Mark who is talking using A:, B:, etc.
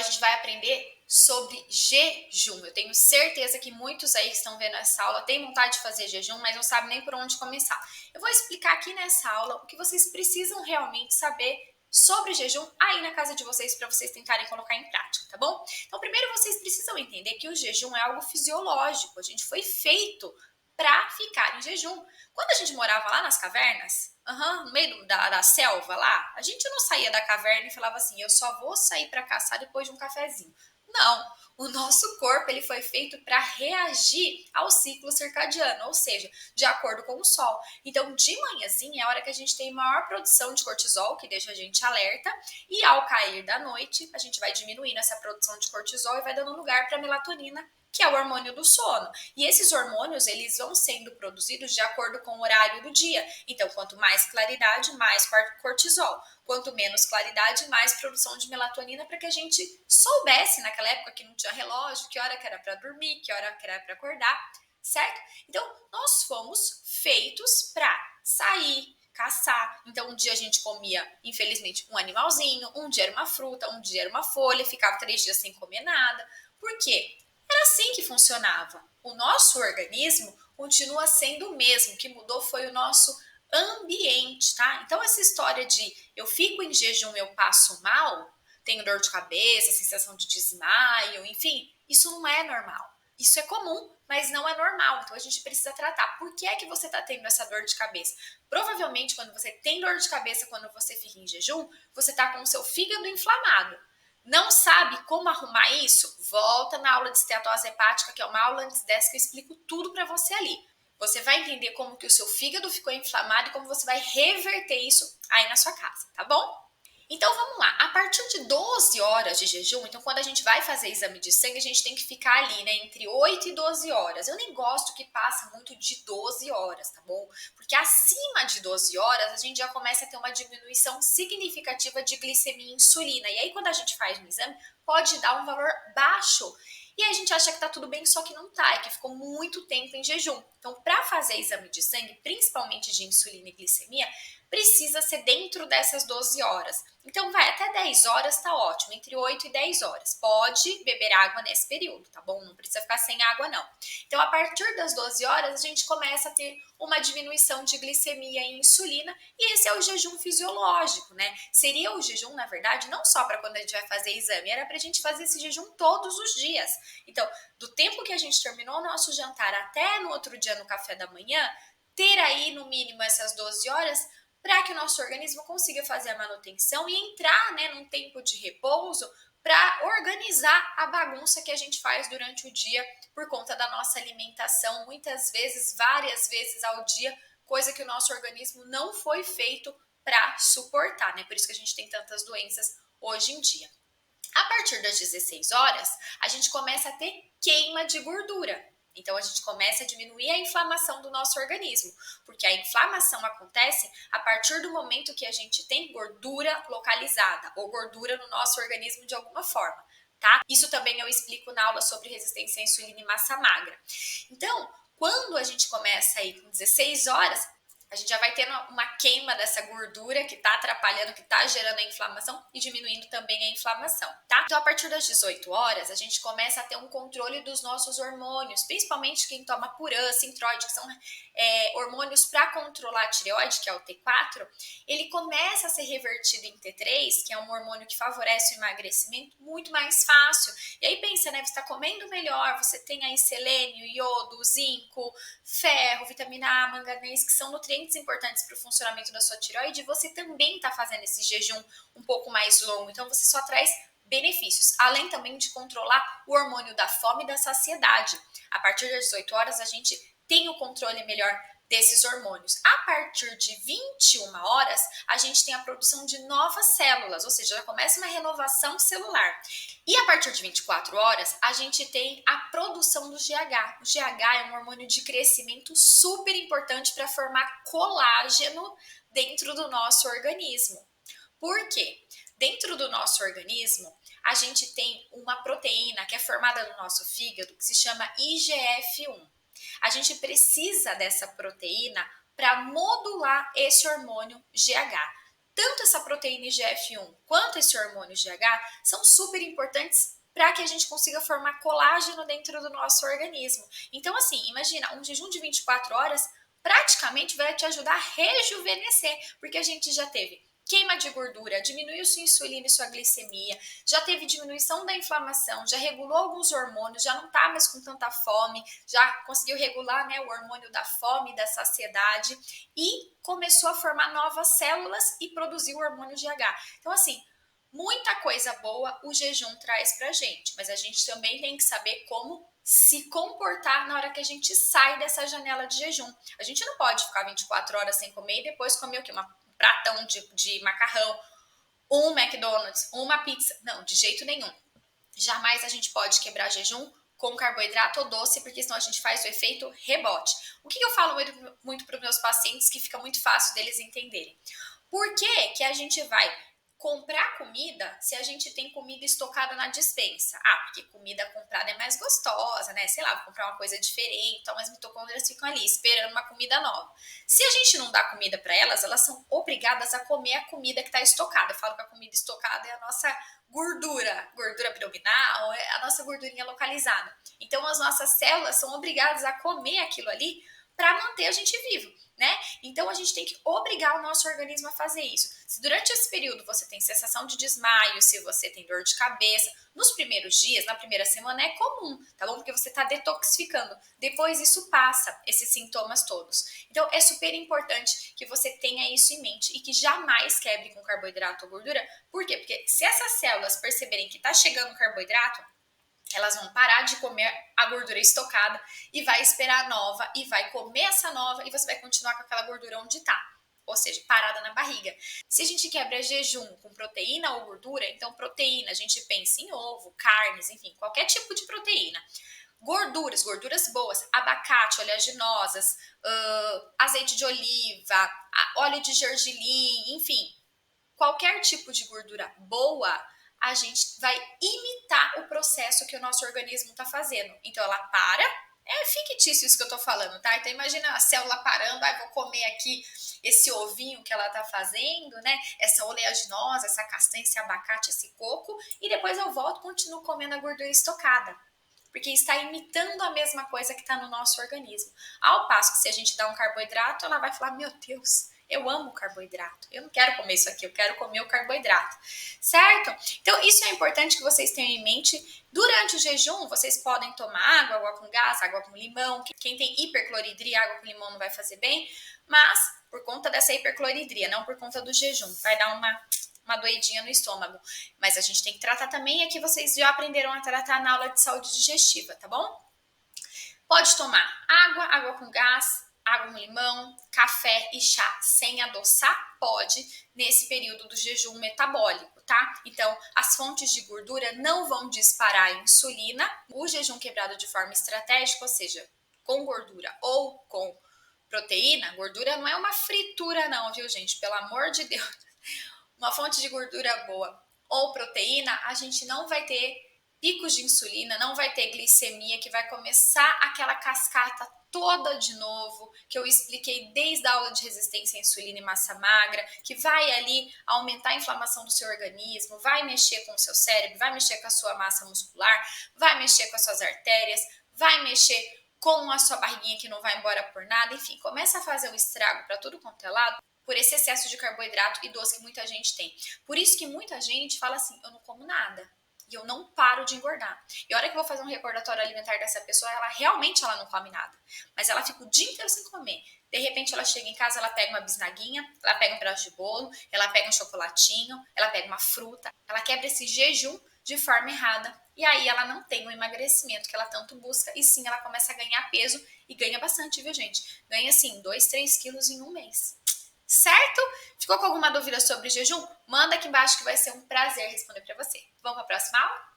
A: gente vai aprender sobre jejum. Eu tenho certeza que muitos aí que estão vendo essa aula têm vontade de fazer jejum, mas não sabem nem por onde começar. Eu vou explicar aqui nessa aula o que vocês precisam realmente saber sobre jejum aí na casa de vocês para vocês tentarem colocar em prática, tá bom? Então, primeiro vocês precisam entender que o jejum é algo fisiológico. A gente foi feito para ficar em jejum. Quando a gente morava lá nas cavernas, no meio da selva lá, a gente não saía da caverna e falava assim, eu só vou sair para caçar depois de um cafezinho. Não, o nosso corpo ele foi feito para reagir ao ciclo circadiano, ou seja, de acordo com o sol. Então, de manhãzinha é a hora que a gente tem maior produção de cortisol, que deixa a gente alerta, e ao cair da noite, a gente vai diminuindo essa produção de cortisol e vai dando lugar para melatonina, que é o hormônio do sono. E esses hormônios, eles vão sendo produzidos de acordo com o horário do dia. Então, quanto mais claridade, mais cortisol. Quanto menos claridade, mais produção de melatonina, para que a gente soubesse, naquela época que não tinha relógio, que hora que era para dormir, que hora que era para acordar, certo? Então, nós fomos feitos para sair, caçar. Então, um dia a gente comia, infelizmente, um animalzinho, um dia era uma fruta, um dia era uma folha, ficava 3 dias sem comer nada. Por quê? Era assim que funcionava. O nosso organismo continua sendo o mesmo. O que mudou foi o nosso ambiente, tá? Então, essa história de eu fico em jejum, eu passo mal, tenho dor de cabeça, sensação de desmaio, enfim, isso não é normal. Isso é comum, mas não é normal. Então, a gente precisa tratar. Por que é que você está tendo essa dor de cabeça? Provavelmente, quando você tem dor de cabeça, quando você fica em jejum, você está com o seu fígado inflamado. Não sabe como arrumar isso? Volta na aula de esteatose hepática, que é uma aula antes dessa que eu explico tudo para você ali. Você vai entender como que o seu fígado ficou inflamado e como você vai reverter isso aí na sua casa, tá bom? Então vamos lá, a partir de 12 horas de jejum, então quando a gente vai fazer exame de sangue, a gente tem que ficar ali, né, entre 8 e 12 horas. Eu nem gosto que passa muito de 12 horas, tá bom? Porque acima de 12 horas, a gente já começa a ter uma diminuição significativa de glicemia e insulina. E aí quando a gente faz um exame, pode dar um valor baixo. E aí a gente acha que tá tudo bem, só que não tá, é que ficou muito tempo em jejum. Então, para fazer exame de sangue, principalmente de insulina e glicemia, precisa ser dentro dessas 12 horas. Então, vai até 10 horas, tá ótimo, entre 8 e 10 horas. Pode beber água nesse período, tá bom? Não precisa ficar sem água, não. Então, a partir das 12 horas, a gente começa a ter uma diminuição de glicemia e insulina, e esse é o jejum fisiológico, né? Seria o jejum, na verdade, não só para quando a gente vai fazer exame, era para a gente fazer esse jejum todos os dias. Então, do tempo que a gente terminou o nosso jantar até no outro dia no café da manhã, ter aí no mínimo essas 12 horas para que o nosso organismo consiga fazer a manutenção e entrar, né, num tempo de repouso para organizar a bagunça que a gente faz durante o dia por conta da nossa alimentação, muitas vezes, várias vezes ao dia, coisa que o nosso organismo não foi feito para suportar, né? Por isso que a gente tem tantas doenças hoje em dia. A partir das 16 horas, a gente começa a ter queima de gordura. Então, a gente começa a diminuir a inflamação do nosso organismo, porque a inflamação acontece a partir do momento que a gente tem gordura localizada ou gordura no nosso organismo de alguma forma, tá? Isso também eu explico na aula sobre resistência à insulina e massa magra. Então, quando a gente começa aí com 16 horas, a gente já vai tendo uma queima dessa gordura que está atrapalhando, que está gerando a inflamação e diminuindo também a inflamação, tá? Então, a partir das 18 horas, a gente começa a ter um controle dos nossos hormônios, principalmente quem toma Puran, Sintroid, que são hormônios para controlar a tireoide, que é o T4, ele começa a ser revertido em T3, que é um hormônio que favorece o emagrecimento, muito mais fácil. E aí pensa, né, você está comendo melhor, você tem aí selênio, iodo, zinco, ferro, vitamina A, manganês, que são nutrientes importantes para o funcionamento da sua tireoide, e você também está fazendo esse jejum um pouco mais longo, então você só traz benefícios, além também de controlar o hormônio da fome e da saciedade. A partir das 18 horas, a gente tem o controle melhor desses hormônios. A partir de 21 horas, a gente tem a produção de novas células, ou seja, já começa uma renovação celular. E a partir de 24 horas, a gente tem a produção do GH. O GH é um hormônio de crescimento super importante para formar colágeno dentro do nosso organismo. Por quê? Dentro do nosso organismo, a gente tem uma proteína que é formada no nosso fígado que se chama IGF-1. A gente precisa dessa proteína para modular esse hormônio GH. tanto essa proteína IGF-1 quanto esse hormônio GH são super importantes para que a gente consiga formar colágeno dentro do nosso organismo. Então, assim, imagina, um jejum de 24 horas praticamente vai te ajudar a rejuvenescer, porque a gente já teve queima de gordura, diminuiu sua insulina e sua glicemia, já teve diminuição da inflamação, já regulou alguns hormônios, já não tá mais com tanta fome, já conseguiu regular, né, o hormônio da fome, da saciedade e começou a formar novas células e produzir o hormônio GH. Então, assim, muita coisa boa o jejum traz pra gente, mas a gente também tem que saber como se comportar na hora que a gente sai dessa janela de jejum. A gente não pode ficar 24 horas sem comer e depois comer o quê? Um pratão de macarrão, um McDonald's, uma pizza. Não, de jeito nenhum. Jamais a gente pode quebrar jejum com carboidrato ou doce, porque senão a gente faz o efeito rebote. O que eu falo muito para os meus pacientes, que fica muito fácil deles entenderem? Por que a gente vai comprar comida se a gente tem comida estocada na despensa? Ah, porque comida comprada é mais gostosa, né? Sei lá, vou comprar uma coisa diferente, então as mitocôndrias ficam ali esperando uma comida nova. Se a gente não dá comida para elas, elas são obrigadas a comer a comida que está estocada. Eu falo que a comida estocada é a nossa gordura abdominal, é a nossa gordurinha localizada. Então as nossas células são obrigadas a comer aquilo ali para manter a gente vivo, né? Então a gente tem que obrigar o nosso organismo a fazer isso. Se durante esse período você tem sensação de desmaio, se você tem dor de cabeça, nos primeiros dias, na primeira semana é comum, tá bom? Porque você tá detoxificando. Depois isso passa, esses sintomas todos. Então é super importante que você tenha isso em mente e que jamais quebre com carboidrato ou gordura. Por quê? Porque se essas células perceberem que tá chegando carboidrato, elas vão parar de comer a gordura estocada e vai esperar a nova e vai comer essa nova e você vai continuar com aquela gordura onde tá, ou seja, parada na barriga. Se a gente quebra jejum com proteína ou gordura, então proteína, a gente pensa em ovo, carnes, enfim, qualquer tipo de proteína. Gorduras boas, abacate, oleaginosas, azeite de oliva, óleo de gergelim, enfim, qualquer tipo de gordura boa, a gente vai imitar o processo que o nosso organismo está fazendo. Então ela para, é fictício isso que eu tô falando, tá? Então imagina a célula parando, vou comer aqui esse ovinho que ela tá fazendo, né? Essa oleaginosa, essa castanha, esse abacate, esse coco, e depois eu volto e continuo comendo a gordura estocada. Porque está imitando a mesma coisa que está no nosso organismo. Ao passo que se a gente dá um carboidrato, ela vai falar, meu Deus, eu amo carboidrato. Eu não quero comer isso aqui, eu quero comer o carboidrato. Certo? Então, isso é importante que vocês tenham em mente. Durante o jejum, vocês podem tomar água com gás, água com limão. Quem tem hipercloridria, água com limão não vai fazer bem. Mas, por conta dessa hipercloridria, não por conta do jejum, vai dar uma doidinha no estômago. Mas a gente tem que tratar também, é que vocês já aprenderam a tratar na aula de saúde digestiva, tá bom? Pode tomar água com gás, água com limão, café e chá sem adoçar? Pode, nesse período do jejum metabólico, tá? Então, as fontes de gordura não vão disparar a insulina. O jejum quebrado de forma estratégica, ou seja, com gordura ou com proteína, gordura não é uma fritura não, viu, gente? Pelo amor de Deus. Uma fonte de gordura boa ou proteína, a gente não vai ter picos de insulina, não vai ter glicemia, que vai começar aquela cascata toda de novo, que eu expliquei desde a aula de resistência à insulina e massa magra, que vai ali aumentar a inflamação do seu organismo, vai mexer com o seu cérebro, vai mexer com a sua massa muscular, vai mexer com as suas artérias, vai mexer com a sua barriguinha que não vai embora por nada, enfim, começa a fazer um estrago para tudo quanto é lado, por esse excesso de carboidrato e doce que muita gente tem. Por isso que muita gente fala assim, eu não como nada. E eu não paro de engordar. E a hora que eu vou fazer um recordatório alimentar dessa pessoa, ela realmente não come nada. Mas ela fica o dia inteiro sem comer. De repente ela chega em casa, ela pega uma bisnaguinha, ela pega um pedaço de bolo, ela pega um chocolatinho, ela pega uma fruta. Ela quebra esse jejum de forma errada. E aí ela não tem o emagrecimento que ela tanto busca. E sim, ela começa a ganhar peso. E ganha bastante, viu, gente? Ganha, assim, 2, 3 quilos em um mês. Certo? Ficou com alguma dúvida sobre jejum? Manda aqui embaixo que vai ser um prazer responder para você. Vamos para a próxima aula?